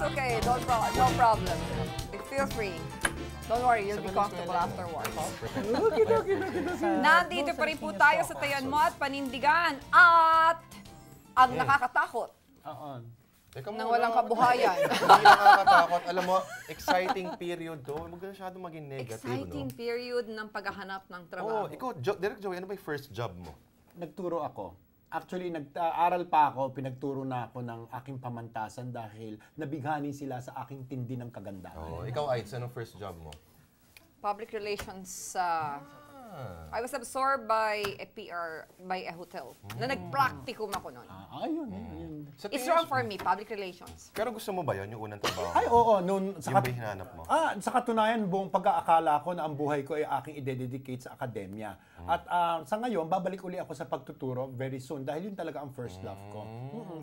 okay. No problem. Feel free. Don't worry, you'll be comfortable afterwards. Nandito pa rin po tayo sa Tayan Mo at Panindigan at ang nakakatakot nang walang kabuhayan. Hindi nakakatakot. Alam mo, exciting period to. Huwag na masyadong maging negative, Exciting period ng paghahanap ng trabaho. Ikaw, Direk Joey, ano ba yung first job mo? Nagturo ako. Actually, nag-aral pa ako, pinagturo na ako ng aking pamantasan dahil nabighani sila sa aking tindi ng kagandahan. Ikaw, Aids, anong first job mo? Public relations. I was absorbed by a PR, by a hotel. Na nag-practicum ako nun. Ayun. It's wrong for me, public relations. Pero gusto mo ba yun, yung unang trabaho? Ay, oo. Yung ba yung hinanap mo? Sa katunayan, buong pag-aakala ko na ang buhay ko ay aking i-dedicate sa akademya. At sa ngayon, babalik uli ako sa pagtuturo very soon dahil yun talaga ang first love ko.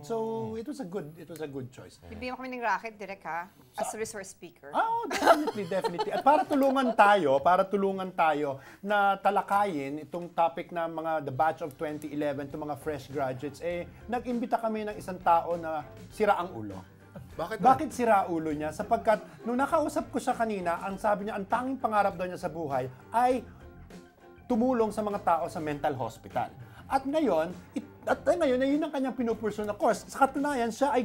So, it was a good choice. Bibigyan mo kami ng racket, direct ha? As a resource speaker. Definitely. At para tulungan tayo na talakayin itong topic na mga the batch of 2011 to mga fresh graduates, nag-imbita kami ng isang tao na sira ang ulo. Bakit sira ulo niya? Sapagkat nung nakausap ko siya kanina, ang sabi niya, ang tanging pangarap daw niya sa buhay ay tumulong sa mga tao sa mental hospital. At ngayon, yun ang kanyang pinupurso na course. Sa katunayan, siya ay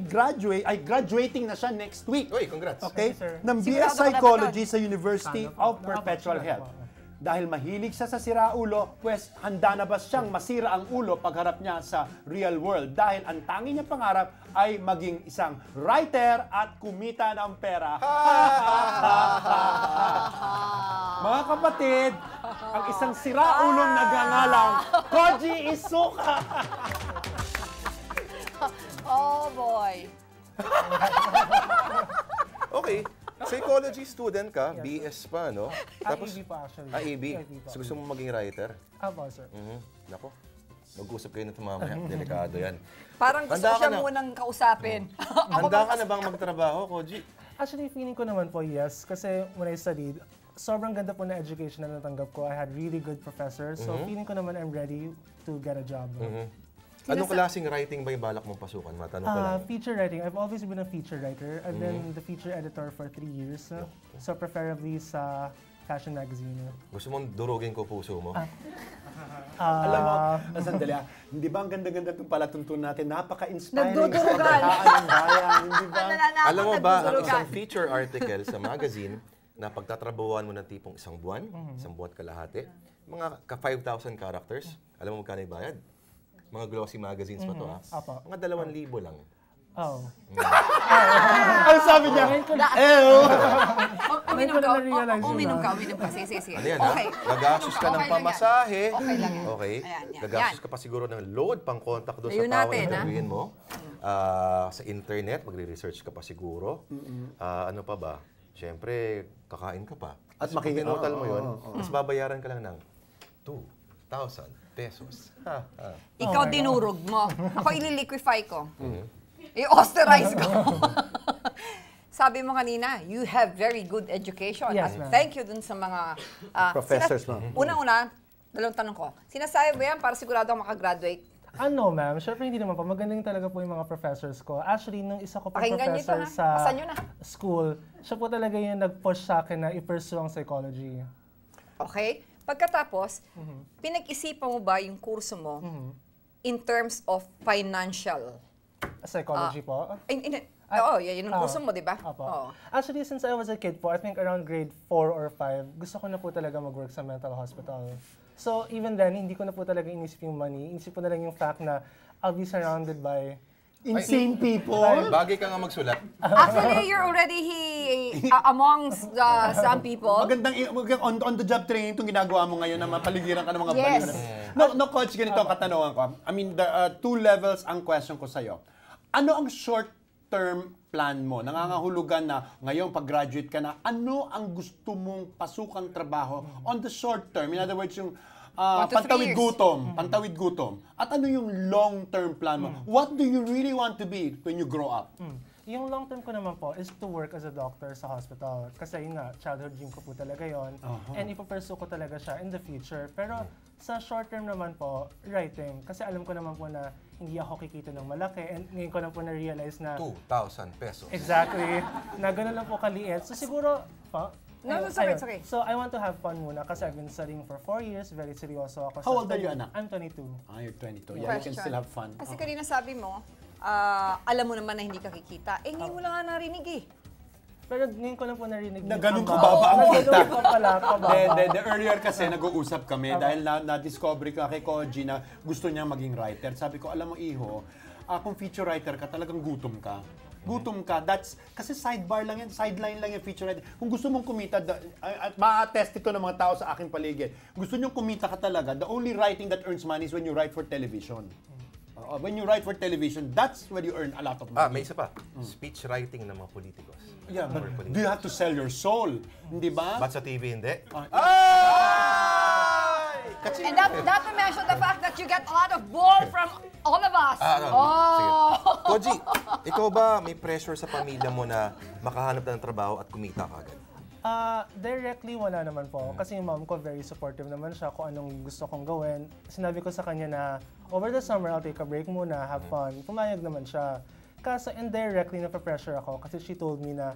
graduating na siya next week. Uy, congrats. Okay? Ng BS Psychology sa University of Perpetual Health. Dahil mahilig siya sa siraulo, pues handa na ba siyang masira ang ulo pagharap niya sa real world? Dahil ang tanging niya pangarap ay maging isang writer at kumita ng pera. Mga kapatid, ang isang siraulong nagngangalang Koji Isuka. Oh boy. Okay. Psychology student ka, BS pa, no? Tapos, AB pa actually. AB. So gusto mo maging writer? Apo, sir. Nako, mag-usap kayo na mamaya. Delikado yan. Parang gusto ko siya munang kausapin. Handa ka na bang magtrabaho, Koji? Actually, feeling ko naman po, yes. Kasi when I studied, sobrang ganda po na education na natanggap ko. I had really good professors. So feeling ko naman I'm ready to get a job. Anong klaseng writing ba yung balak mong pasukan? Matanong ko lang. Feature writing. I've always been a feature writer. I've been the feature editor for 3 years. So preferably sa fashion magazine. Gusto mong durugin ko puso mo? Alam mo, sandali hindi ba ang ganda-ganda itong palatuntunan natin? Napaka-inspiring. Nagdudurugan. Ng bayan, hindi ba? Alam mo ba, ang isang feature article sa magazine na pagtatrabahuan mo ng tipong isang buwan kalahati, mga ka-5,000 characters, alam mo magkano ibayad? Mga glossy magazines pa to, ha? Mga 2,000 lang. Oh. Ano sabi niya? Uminom ka. Sige. Ano yan, ha? Gagastos ka ng pamasahe. Okay lang yan. Okay. Ayan. Gagastos ka pa siguro ng load pang contact doon sa Ayun tao natin, na gawin mo. Sa internet, magre-research ka pa siguro. Ano pa ba? Siyempre, kakain ka pa. At makikinutal mo yun, mas babayaran ka lang ng 2,000 pesos. Ikaw dinurog mo. Ako ililiquify ko. I-austerize ko. Sabi mo kanina, you have very good education. Yes, At thank you dun sa mga professors mo. Una-una, dalawang tanong ko. Sinasabi ba yan para sigurado ako makagraduate? Ano, ma'am? Siyempre hindi naman po. Magaling talaga po yung mga professors ko. Actually, nung isa ko po Pakinggan professor niyo to, sa Pasan niyo na. school, siya po talaga yung nag-push sa akin na i-pursue ang psychology. Okay? Pagkatapos, pinag-isipan mo ba yung kurso mo in terms of financial? Psychology po? Oo, yun ang kurso mo, di ba? Opo. Oo. Actually, since I was a kid po, I think around grade 4 or 5, gusto ko na po talaga mag-work sa mental hospital. So, even then, hindi ko na po talaga inisip yung money. Inisip ko na lang yung fact na I'll be surrounded by insane people. Bagay ka nga magsulat. Actually, you're already amongst some people. Magandang on the job training itong ginagawa mo ngayon na mapaligiran ka ng mga Yes. baliw. No, coach, ganito ang katanungan ko. I mean, there are 2 levels ang question ko sa'yo. Ano ang short-term plan mo? Nangangahulugan na ngayon pag-graduate ka na, ano ang gusto mong pasukang trabaho on the short term? In other words, yung 1 to 3 years. pantawid gutom. At ano yung long-term plan mo? What do you really want to be when you grow up? Yung long term ko naman po is to work as a doctor sa hospital. Kasi yun nga, childhood dream ko po talaga yon. And ipapursue ko talaga siya in the future. Pero sa short term naman po, writing. Kasi alam ko naman po na hindi ako kikita ng malaki. And ngayon ko lang po na-realize na 2,000 pesos. exactly, na gano'n lang po kaliit. So siguro, No, ayun, it's okay, ayun. it's okay. So I want to have fun muna kasi I've been studying for 4 years. Very seryoso ako. How old are you, anak? I'm 22. You're 22. Yeah, you can Question. still have fun. Kasi kanina sabi mo, alam mo naman na hindi ka kikita. Ngayon mo lang nga narinig eh. Pero ngayon ko lang po narinig Na yung ganun pababa. kababa ang Na kita. ganun pa pala, kababa. The earlier kasi nag-uusap kami dahil na-discover ko kay Koji na gusto niya maging writer. Sabi ko, alam mo iho, kung feature writer ka, talagang gutom ka. Gutom ka, kasi sidebar lang yan, sideline lang yung feature writer. Kung gusto mong kumita, at ma-attest ito ng mga tao sa aking paligid, gusto nyong kumita ka talaga, the only writing that earns money is when you write for television. When you write for television, that's where you earn a lot of money. May isa pa. Speech writing ng mga politikos. Yeah, but do you have to sell your soul? Hindi ba? Ba't sa TV hindi? And not to mention the fact that you get a lot of bull from all of us. Sige. Koji, ikaw ba may pressure sa pamilya mo na makahanap ng trabaho at kumita ka agad? Directly wala naman po. Kasi yung mom ko very supportive naman siya kung anong gusto kong gawin. Sinabi ko sa kanya na over the summer I'll take a break muna, have fun. Pumayag naman siya. Kaso indirectly napapressure ako kasi she told me na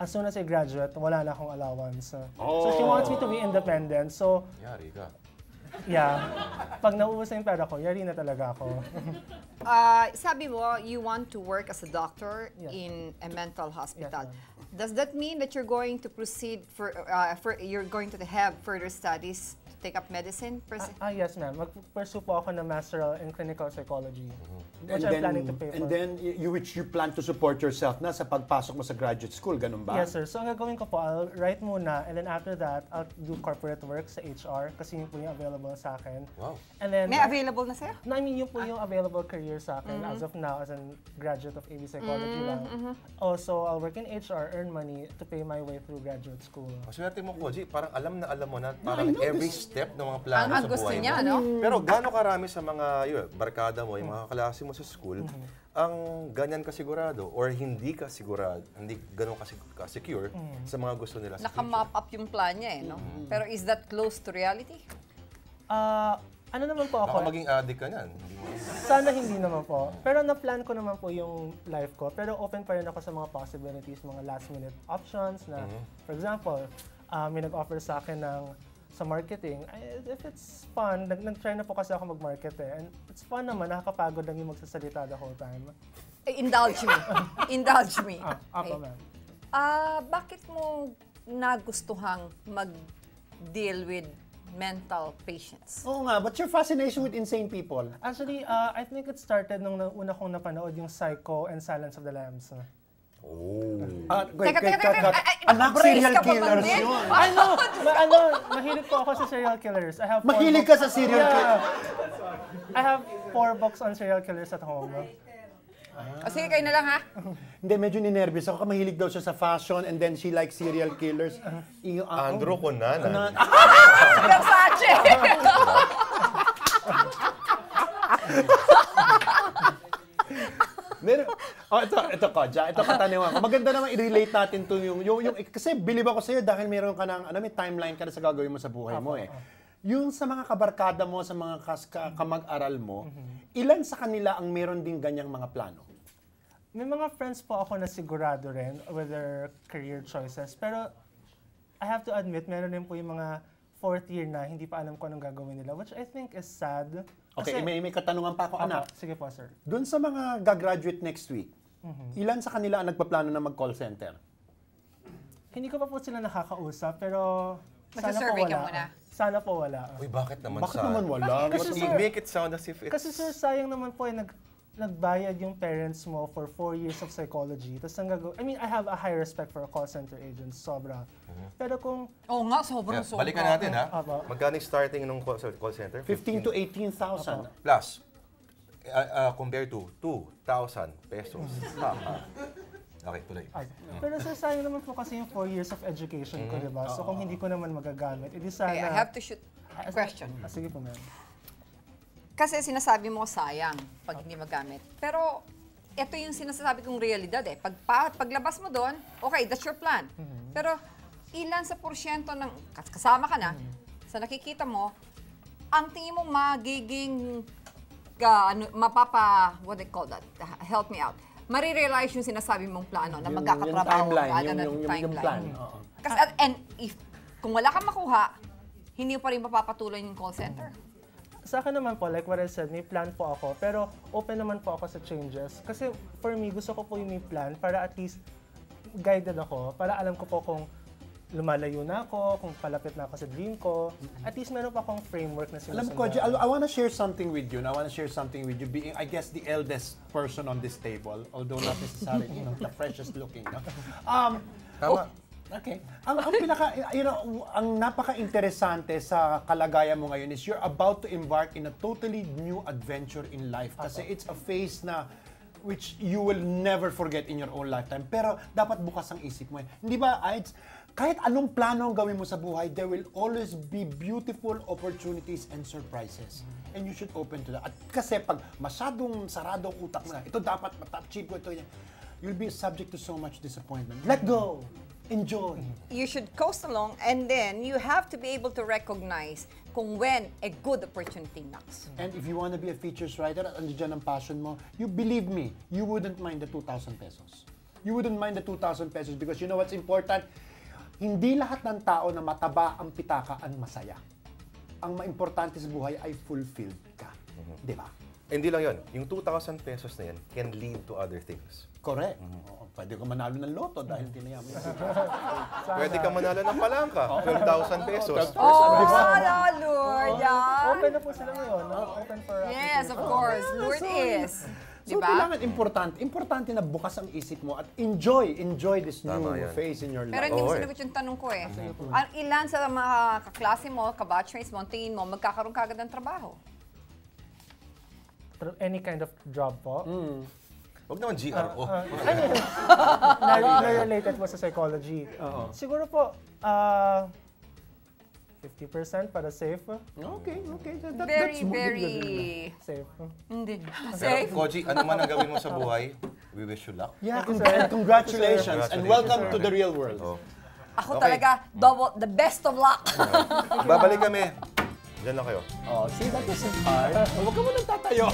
as soon as I graduate, wala na akong allowance. So she wants me to be independent. So Yari ka. yeah, pag nauubos na yung pera ko, yari na talaga ako. Sabi mo, you want to work as a doctor in a mental hospital. Does that mean that you're going to proceed you're going to have further studies to take up medicine? Yes, ma'am. Mag-pursue po ako ng Master in Clinical Psychology, which I'm planning to pay for. And then, you plan to support yourself na sa pagpasok mo sa graduate school, ganun ba? Yes, sir. So, ang gagawin ko po, I'll write muna, and then after that, I'll do corporate work sa HR kasi yun po yung available sa akin. Wow. And then, May available na sa'yo? No, I mean, yun po yung available career sa akin as of now as a graduate of AV Psychology lang. Also, I'll work in HR, earn money to pay my way through graduate school. Swerte mo, Koji. Parang alam mo na parang every step ng mga plano Ang sa gusto buhay niya, mo. no? Pero gaano karami sa mga barkada mo, yung mga kaklase mo sa school, ang ganyan kasigurado or hindi ka sigurado, hindi ganun ka-secure sa mga gusto nila sa future? Naka-map up yung plan niya eh, no? Pero is that close to reality? Ano naman po ako? Baka maging addict ka niyan. Hindi mo. Sana hindi naman po. Pero na-plan ko naman po yung life ko. Pero open pa rin ako sa mga possibilities, mga last-minute options na, for example, may nag-offer sa akin sa marketing. If it's fun, nag-try na po kasi ako mag-market eh. And it's fun naman, nakakapagod lang yung magsasalita the whole time. Indulge me. Indulge me. Apa, ma'am. Bakit mo nagustuhang mag-deal with mental patients? Oo nga, what's your fascination with insane people? Actually, I think it started nung una kong napanood yung Psycho and Silence of the Lambs. Wait, Teka. anak, Brace serial ka pa man killers din. yun. Mahilig po ako sa serial killers. I have Mahilig ka sa serial killers? I have 4 books on serial killers at home. Sige, kayo na lang ha. Hindi, medyo ninervous ako. Mahilig daw siya sa fashion and then she likes serial killers. Andrew Cunanan. Versace! Ito Kodja, ito katanungan ko. Maganda naman i-relate natin to yung kasi believe ako sa'yo dahil meron ka ng may timeline ka na sa gagawin mo sa buhay mo eh. Yung sa mga kabarkada mo, sa mga kamag-aral mo, ilan sa kanila ang meron din ganyang mga plano? May mga friends po ako na sigurado rin with their career choices. Pero I have to admit, meron din po yung mga 4th year na hindi pa alam ko anong gagawin nila, which I think is sad. Okay, may katanungan pa ako, anak. Sige po, sir. Doon sa mga gagraduate next week, ilan sa kanila ang nagpaplano na mag-call center? Hindi ko pa po sila nakakausap, pero sana po Magsasurvey ka wala. muna. Sana po wala. Uy, bakit naman Bakit naman wala? Kasi Kasi, you make it sound as if it's... Kasi sir, sayang naman po nagbayad yung parents mo for 4 years of psychology. Tapos I mean, I have a high respect for call center agents, sobra. Pero kung Oo nga, sobrang. Balikan natin ha. Apo. Magkano yung starting ng call center? 15 to 18,000. Plus, compared to 2,000 pesos. Okay, tuloy. Pero sir, sayang naman po kasi yung 4 years of education ko, di ba? So kung hindi ko naman magagamit, edi sana... Okay, I have to shoot a question. Sige po, ma'am. Kasi sinasabi mo sayang pag hindi magamit. Pero ito yung sinasabi kong realidad eh. Paglabas mo doon, okay, that's your plan. Pero ilan sa porsyento ng, kasama ka na, sa nakikita mo, ang tingin mo magiging, what they call that? Help me out. Marirealize yung sinasabi mong plano na magkakatrabaho ka agad ng timeline. Kasi, and if, kung wala kang makuha, hindi pa rin mapapatuloy yung call center. Sa akin naman po, like what I said, may plan po ako, pero open naman po ako sa changes. Kasi for me, gusto ko po yung may plan para at least guided ako, para alam ko po kung lumalayo na ako, kung palapit na ako sa dream ko. At least meron pa akong framework na sinusunod. Alam ko, I want to share something with you. I want to share something with you being, I guess, the eldest person on this table, although not necessarily, the freshest looking. No? Tama. Okay. Ang napaka-interesante sa kalagayan mo ngayon is you're about to embark in a totally new adventure in life. Kasi it's a phase na which you will never forget in your own lifetime. Pero dapat bukas ang isip mo. Hindi ba, Aids, kahit anong plano ang gawin mo sa buhay, there will always be beautiful opportunities and surprises. And you should open to that. At kasi pag masyadong sarado ang utak mo na, ito dapat matap-cheap ko, ito yan, you'll be subject to so much disappointment. Let go! Enjoy. You should coast along and then you have to be able to recognize kung when a good opportunity knocks. And if you want to be a features writer at andiyan ang passion mo, you believe me, you wouldn't mind the 2,000 pesos. You wouldn't mind the 2,000 pesos because you know what's important? Hindi lahat ng tao na mataba ang pitaka ang masaya. Ang maimportante sa buhay ay fulfilled ka. Di ba? Hindi lang yun. Yung 2,000 pesos na yan can lead to other things. Correct. Pwede ka manalo ng loto dahil tinayaman mo. Pwede ka manalo ng palangka, 12,000 pesos. Lord, Open na po sila ngayon. Open for yes, of course. Lord is. So, kailangan importante na bukas ang isip mo at enjoy this new phase in your life. Pero hindi mo sinagot yung tanong ko eh. Ilan sa mga kaklase mo, kabatchmates mo, tingin mo, magkakaroon kagad ng trabaho? Any kind of job po. Huwag naman GRO. Na-related po sa psychology. Siguro po, 50% para safe. Okay. Very, That's good. very Safe. Hindi. Pero, Safe. Koji, ano man ang gawin mo sa buhay, we wish you luck. Yeah, congratulations and welcome to the real world. Ako Okay. talaga, the best of luck. Babalik kami. Diyan lang kayo. See, that wasn't hard. Huwag ka mo nang tatayo.